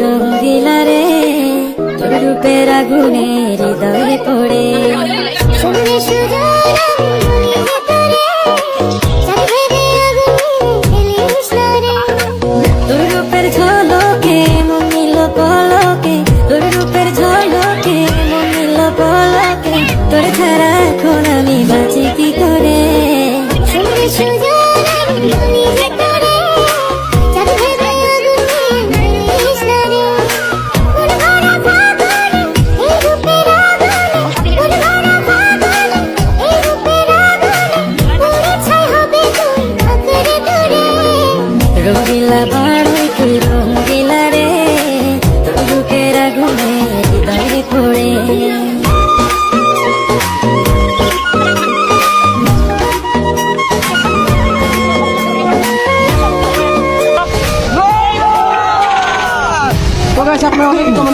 রঙ্গিলা রে, তোর রূপের আগুনে হৃদয়ে পড়ে। শুনলে সুজন আমি ভিতরে, চাঁদে আগুনে ফেলিস না রে। তোর রূপের ঝলকে মন নিল পলকে, তোর রূপের ঝলকে মন নিল পলকে, তোর ছাড়া এখন আমি বাঁচি কি করে। শুনলে সুজন আমি ভিতরে, চাঁদে আগুনে ফেলিস না রে। মন ভরা ফাগুনে এই রূপের আগুনে, মন ভরা ফাগুনে এই রূপের আগুনে, পুরে ছাই হবে তুই আঁকড়ে ধরে। রঙ্গিলা বাড়ই তুই রঙ্গিলা রে, তোর রূপের আগুনে হৃদয়ে পড়ে। So guys, ako na